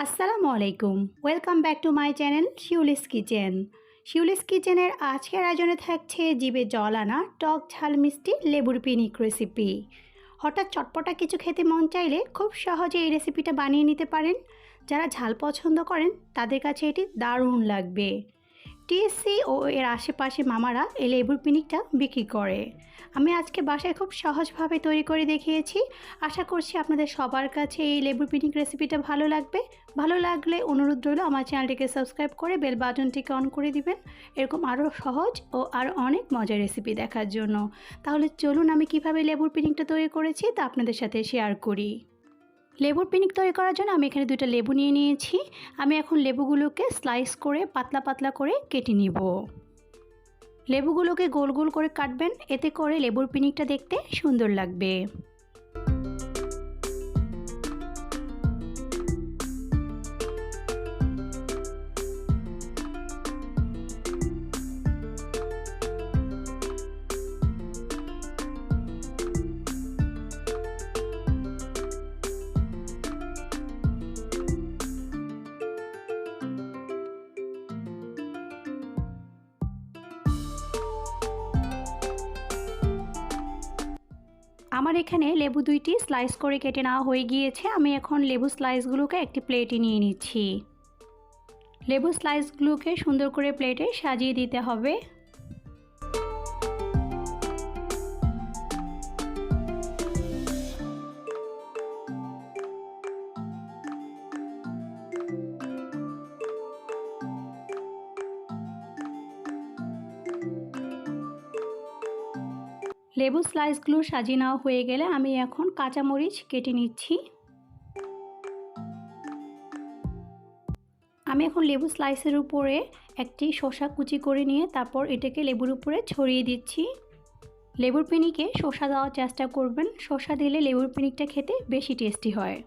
আসসালামু আলাইকুম, welcome back to my channel Shiuli's kitchen. Shiuli's কিচেনের আজকের আয়োজনে থাকছে জিভে জল আনা টক ঝাল মিষ্টি লেবুর পিনিক রেসিপি। হঠাৎ চটপটা কিছু খেতে মন চাইলে খুব সহজে এই রেসিপিটা বানিয়ে নিতে পারেন। যারা ঝাল পছন্দ করেন তাদের কাছে এটি দারুণ লাগবে। টিএসসি ও এর আশেপাশে মামারা এই লেবুর পিনিকটা বিক্রি করে। আমি আজকে বাসায় খুব সহজভাবে তৈরি করে দেখিয়েছি। আশা করছি আপনাদের সবার কাছে এই লেবুর পিনিক রেসিপিটা ভালো লাগবে। ভালো লাগলে অনুরোধ রইল আমার চ্যানেলটিকে সাবস্ক্রাইব করে বেল বাটনটিকে অন করে দিবেন এরকম আরও সহজ ও আরও অনেক মজার রেসিপি দেখার জন্য। তাহলে চলুন আমি কিভাবে লেবুর পিনিকটা তৈরি করেছি তা আপনাদের সাথে শেয়ার করি। লেবুর পিনিক তৈরি করার জন্য আমি এখানে 2টা লেবু নিয়ে নিয়েছি। আমি এখন লেবুগুলোকে স্লাইস করে পাতলা পাতলা করে কেটে নিব। লেবুগুলোকে গোল গোল করে কাটবেন, এতে করে লেবুর পিনিকটা দেখতে সুন্দর লাগবে। আমার এখানে লেবু 2টি স্লাইস করে কেটে নেওয়া হয়ে গিয়েছে। আমি এখন লেবু স্লাইসগুলোকে একটি প্লেটে নিয়ে নিচ্ছি। লেবু স্লাইসগুলোকে সুন্দর করে প্লেটে সাজিয়ে দিতে হবে। লেবু স্লাইসগুলো সাজিয়ে নেওয়া হয়ে গেলে আমি এখন কাঁচামরিচ কেটে নিচ্ছি। আমি এখন লেবু স্লাইসের উপরে একটি শসা কুচি করে নিয়ে তারপর এটাকে লেবুর উপরে ছড়িয়ে দিচ্ছি। লেবুর পিনিকে শসা দেওয়ার চেষ্টা করবেন, শসা দিলে লেবুর পিনিকটা খেতে বেশি টেস্টি হয়।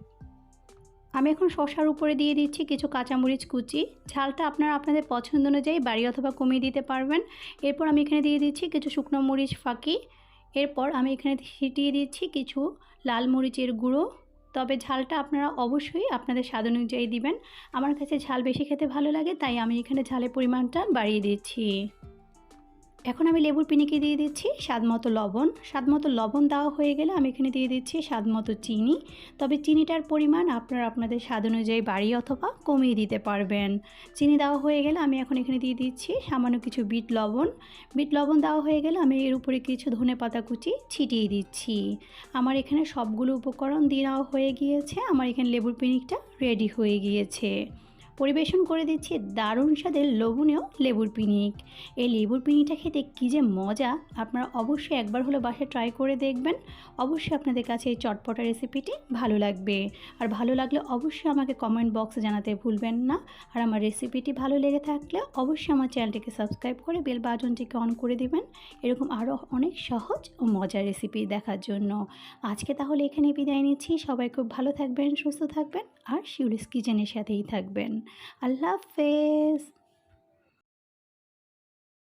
আমি এখন শসার উপরে দিয়ে দিচ্ছি কিছু কাঁচামরিচ কুচি। ঝালটা আপনারা আপনাদের পছন্দ অনুযায়ী বাড়িয়ে অথবা কমিয়ে দিতে পারবেন। এরপর আমি এখানে দিয়ে দিচ্ছি কিছু শুকনো মরিচ ফাঁকি। এরপর আমি এখানে ছিটিয়ে দিচ্ছি কিছু লাল মরিচের গুঁড়ো। তবে ঝালটা আপনারা অবশ্যই আপনাদের স্বাদ অনুযায়ী দিবেন। আমার কাছে ঝাল বেশি খেতে ভালো লাগে, তাই আমি এখানে ঝালের পরিমাণটা বাড়িয়ে দিচ্ছি। এখন আমি লেবুর পিনিকে দিয়ে দিচ্ছি স্বাদমতো লবণ। স্বাদমতো লবণ দেওয়া হয়ে গেলে আমি এখানে দিয়ে দিচ্ছি স্বাদমতো চিনি। তবে চিনিটার পরিমাণ আপনারা আপনাদের স্বাদ অনুযায়ী বাড়িয়ে অথবা কমিয়ে দিতে পারবেন। চিনি দেওয়া হয়ে গেলে আমি এখন এখানে দিয়ে দিচ্ছি সামান্য কিছু বিট লবণ। বিট লবণ দেওয়া হয়ে গেলে আমি এর উপরে কিছু ধনেপাতা কুচি ছিটিয়ে দিচ্ছি। আমার এখানে সবগুলো উপকরণ দিয়ে নেওয়া হয়ে গিয়েছে। আমার এখানে লেবুর পিনিকটা রেডি হয়ে গিয়েছে। পরিবেশন করে দিচ্ছি দারুণ স্বাদের লোভনীয় লেবুর পিনিক। এই লেবুর পিনিকটা খেতে কী যে মজা, আপনারা অবশ্যই একবার হলো বাসায় ট্রাই করে দেখবেন। অবশ্যই আপনাদের কাছে এই চটপটা রেসিপিটি ভালো লাগবে। আর ভালো লাগলে অবশ্যই আমাকে কমেন্ট বক্সে জানাতে ভুলবেন না। আর আমার রেসিপিটি ভালো লেগে থাকলে অবশ্যই আমার চ্যানেলটিকে সাবস্ক্রাইব করে বেল বাটনটিকে অন করে দিবেন এরকম আরও অনেক সহজ ও মজার রেসিপি দেখার জন্য। আজকে তাহলে এখানে বিদায় নিচ্ছি। সবাই খুব ভালো থাকবেন, সুস্থ থাকবেন আর শিউলিস কিচেনের সাথেই থাকবেন। আল্লাহ হাফেজ।